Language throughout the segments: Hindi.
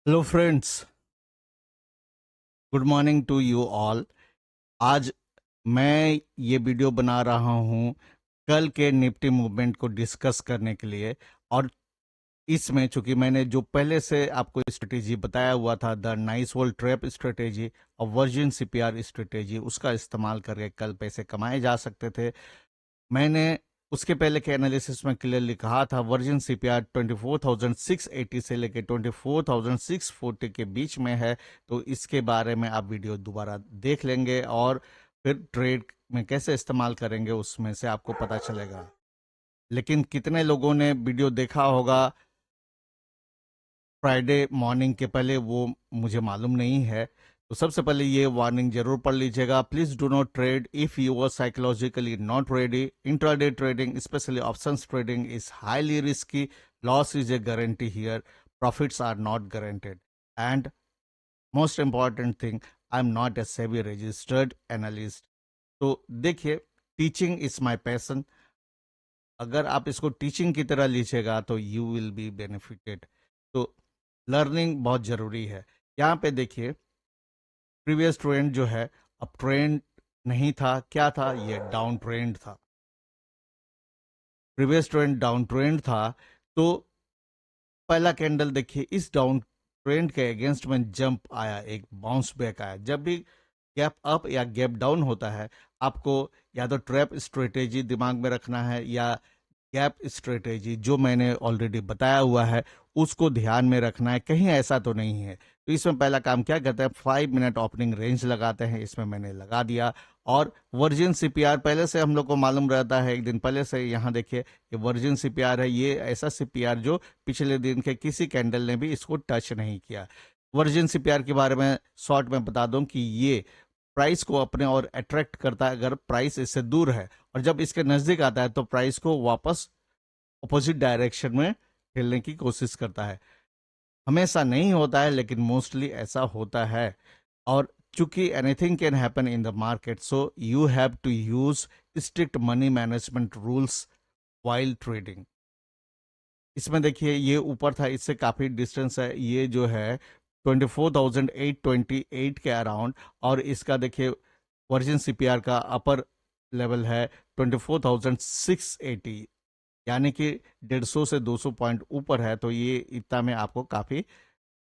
Hello friends, good morning to you all. आज मैं ये वीडियो बना रहा हूँ कल के निफ्टी मूवमेंट को डिस्कस करने के लिए। और इसमें चूंकि मैंने जो पहले से आपको स्ट्रेटेजी बताया हुआ था, the nice volt trap strategy और वर्जिन सीपीआर स्ट्रेटेजी, उसका इस्तेमाल करके कल पैसे कमाए जा सकते थे। मैंने उसके पहले के एनालिसिस में क्लियरली कहा था वर्जिन सीपीआर 24,680 से लेकर 24,640 के बीच में है। तो इसके बारे में आप वीडियो दोबारा देख लेंगे और फिर ट्रेड में कैसे इस्तेमाल करेंगे उसमें से आपको पता चलेगा। लेकिन कितने लोगों ने वीडियो देखा होगा फ्राइडे मॉर्निंग के पहले, वो मुझे मालूम नहीं है। तो सबसे पहले ये वार्निंग जरूर पढ़ लीजिएगा। Please do not trade if you are psychologically not ready. Intraday trading, specially options trading, is highly risky. Loss is a guarantee here, profits are not guaranteed. And most important thing, I am not a SEBI registered analyst. तो देखिए, टीचिंग इज माई पैशन। अगर आप इसको टीचिंग की तरह लीजिएगा तो यू विल बी बेनिफिटेड। तो लर्निंग बहुत जरूरी है। यहाँ पे देखिए, प्रीवियस ट्रेंड जो है, अब ट्रेंड नहीं था, क्या था? ये डाउन ट्रेंड था। प्रीवियस ट्रेंड डाउन ट्रेंड था। तो पहला कैंडल देखिए, इस डाउन ट्रेंड के अगेंस्ट में जंप आया, एक बाउंस बैक आया। जब भी गैप अप या गैप डाउन होता है, आपको या तो ट्रैप स्ट्रेटेजी दिमाग में रखना है या गैप स्ट्रेटेजी जो मैंने ऑलरेडी बताया हुआ है उसको ध्यान में रखना है। कहीं ऐसा तो नहीं है। तो इसमें पहला काम क्या करते हैं, 5 मिनट ओपनिंग रेंज लगाते हैं। इसमें मैंने लगा दिया। और वर्जिन सीपीआर पहले से हम लोग को मालूम रहता है, एक दिन पहले से। यहाँ देखिए, ये वर्जिन सीपीआर है। ये ऐसा सीपीआर जो पिछले दिन के किसी कैंडल ने भी इसको टच नहीं किया। वर्जिन सीपीआर के बारे में शॉर्ट में बता दूं कि ये प्राइस को अपने और अट्रैक्ट करता है अगर प्राइस इससे दूर है, और जब इसके नजदीक आता है तो प्राइस को वापस अपोजिट डायरेक्शन में खेलने की कोशिश करता है। हमेशा नहीं होता है, लेकिन मोस्टली ऐसा होता है। और चूंकि anything can happen in the market, so you have to use strict money management rules while trading. इसमें देखिए, ये ऊपर था, इससे काफी डिस्टेंस है। ये जो है 24,828 के अराउंड, और इसका देखिए वर्जिन सीपीआर का अपर लेवल है 24,680, यानी कि 150 से 200 पॉइंट ऊपर है। तो ये इतना में आपको काफी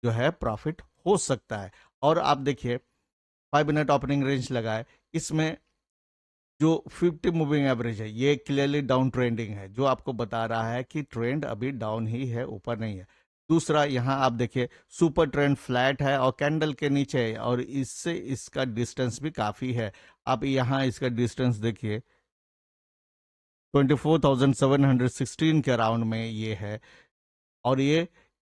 जो है प्रॉफिट हो सकता है। और आप देखिए, 5 मिनट ओपनिंग रेंज लगाए। इसमें जो 50 मूविंग एवरेज है, ये क्लियरली डाउन ट्रेंडिंग है, जो आपको बता रहा है कि ट्रेंड अभी डाउन ही है, ऊपर नहीं है। दूसरा, यहाँ आप देखिए, सुपर ट्रेंड फ्लैट है और कैंडल के नीचे है, और इससे इसका डिस्टेंस भी काफी है। आप यहाँ इसका डिस्टेंस देखिए, 24,716 के अराउंड में ये है, और ये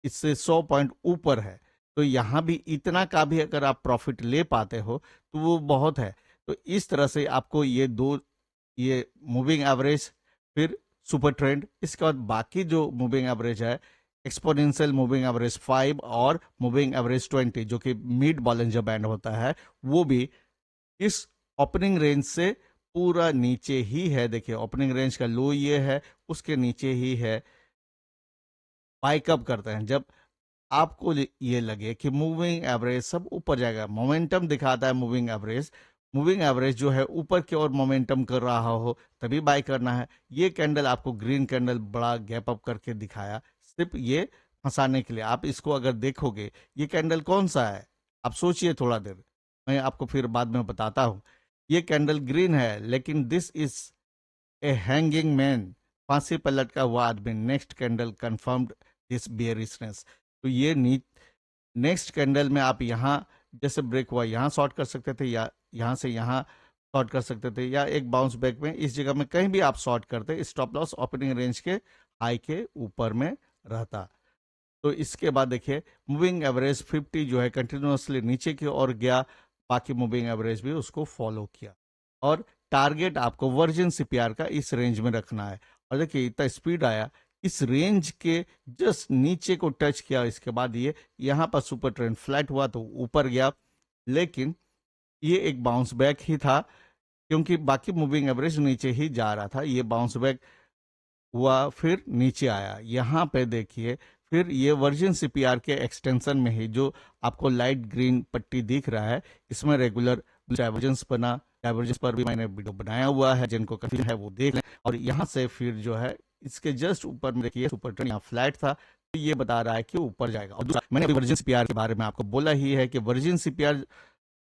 इससे 100 पॉइंट ऊपर है। तो यहाँ भी इतना का भी अगर आप प्रॉफिट ले पाते हो तो वो बहुत है। तो इस तरह से आपको ये दो, ये मूविंग एवरेज, फिर सुपर ट्रेंड, इसके बाद बाकी जो मूविंग एवरेज है, एक्सपोनेंशियल मूविंग एवरेज 5 और मूविंग एवरेज 20, जो कि मिड बॉलिंजर बैंड होता है, वो भी इस ओपनिंग रेंज से पूरा नीचे ही है। देखिए, ओपनिंग रेंज का लो ये है, उसके नीचे ही है। बाय कब करते हैं, जब आपको ये लगे कि मूविंग एवरेज सब ऊपर जाएगा, मोमेंटम दिखाता है मूविंग एवरेज, मूविंग एवरेज जो है ऊपर की ओर मोमेंटम कर रहा हो, तभी बाय करना है। ये कैंडल आपको ग्रीन कैंडल बड़ा गैप अप करके दिखाया, सिर्फ ये फंसाने के लिए। आप इसको अगर देखोगे, ये कैंडल कौन सा है, आप सोचिए थोड़ा देर, मैं आपको फिर बाद में बताता हूँ। ये कैंडल ग्रीन है, लेकिन this is a hanging man, फांसी पर लटका हुआ आदमी। Next candle confirmed this bearishness. तो ये नेक्स्ट कैंडल में आप यहाँ जैसे ब्रेक हुआ, यहाँ शॉर्ट कर सकते थे, या यहाँ से यहाँ शॉर्ट कर सकते थे, या एक बाउंस बैक में इस जगह में कहीं भी आप शॉर्ट करते, स्टॉप लॉस ओपनिंग रेंज के हाई के ऊपर में रहता। तो इसके बाद देखिए, मूविंग एवरेज 50 जो है कंटिन्यूसली नीचे की ओर गया, बाकी मूविंग एवरेज भी उसको फॉलो किया। और टारगेट आपको वर्जिन सीपीआर का इस रेंज में रखना है। और देखिए, इतना स्पीड आया, इस रेंज के जस्ट नीचे को टच किया, इसके बाद ये यहाँ पर सुपर ट्रेंड फ्लैट हुआ तो ऊपर गया। लेकिन ये एक बाउंस बैक ही था, क्योंकि बाकी मूविंग एवरेज नीचे ही जा रहा था। ये बाउंस बैक हुआ, फिर नीचे आया। यहाँ पे देखिए, फिर ये वर्जिन सीपीआर के एक्सटेंशन में ही जो आपको लाइट ग्रीन पट्टी दिख रहा है, इसमें रेगुलर डाइवर्जेंस बना, डाइवर्जेंस पर भी मैंने वीडियो बनाया हुआ है, जिनको कंफ्यूजन है वो देख लें। और यहाँ से फिर जो है इसके जस्ट ऊपर में देखिए सुपर ट्रेंड यहाँ फ्लैट था, तो ये बता रहा है कि ऊपर जाएगा। और दूसरा, मैंने अभी वर्जिन सीपीआर के बारे में आपको बोला ही है कि वर्जिन सीपीआर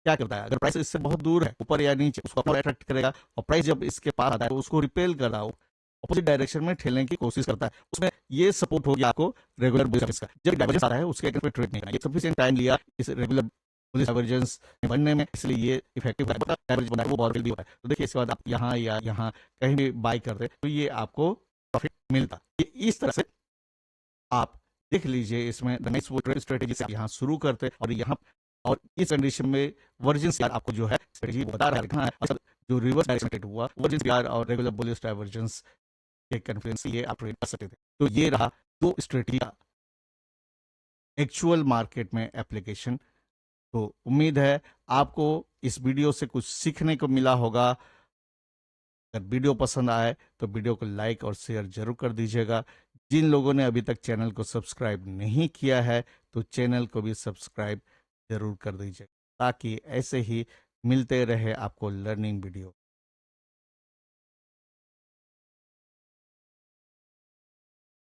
क्या करता है, अगर प्राइस इससे बहुत दूर है, ऊपर या नीचे, उसको अपना अट्रैक्ट करेगा, और प्राइस जब इसके पास आता है तो उसको रिपेल कर रहा हो, अपोजिट डायरेक्शन में ठेलने की कोशिश करता है, उसमें ये सपोर्ट हो गया आपको रेगुलर बुलिश का। जब डाइवर्जेंस आता है उसके अगेंस्ट में ट्रेड नहीं करना, ये सफिशिएंट टाइम लिया इस रेगुलर बुलिश डाइवर्जेंस बनने में, इसलिए ये इफेक्टिव है, डाइवर्जेंस बना है वो बहुत भी होता है। तो देखिए इसके बाद आप यहाँ या यहाँ कहीं भी बाई करते तो ये आपको प्रॉफिट मिलता। ये इस तरह से आप देख लीजिए, इसमें द नेक्स्ट वो ट्रेड स्ट्रेटेजी से आप यहाँ शुरू करते और यहाँ, और इस कंडीशन में वर्जिन सीआर आपको जो है स्ट्रेटेजी बता रहा है कहाँ है, और जो रिवर्स डायरेक्शन ट्रेड हुआ वर्जिन सीआर और रेगुलर बुलिश डाइवर्जेंस के कन्फ्लुएंस से ये आप ट्रेड कर सकते थे। तो ये रहा दो स्ट्रेटेजी का एक्चुअल मार्केट में एप्लीकेशन। तो उम्मीद है आपको इस वीडियो से कुछ सीखने को मिला होगा। अगर वीडियो पसंद आए तो वीडियो को लाइक और शेयर जरूर कर दीजिएगा। जिन लोगों ने अभी तक चैनल को सब्सक्राइब नहीं किया है तो चैनल को भी सब्सक्राइब जरूर कर दीजिएगा, ताकि ऐसे ही मिलते रहे आपको लर्निंग वीडियो।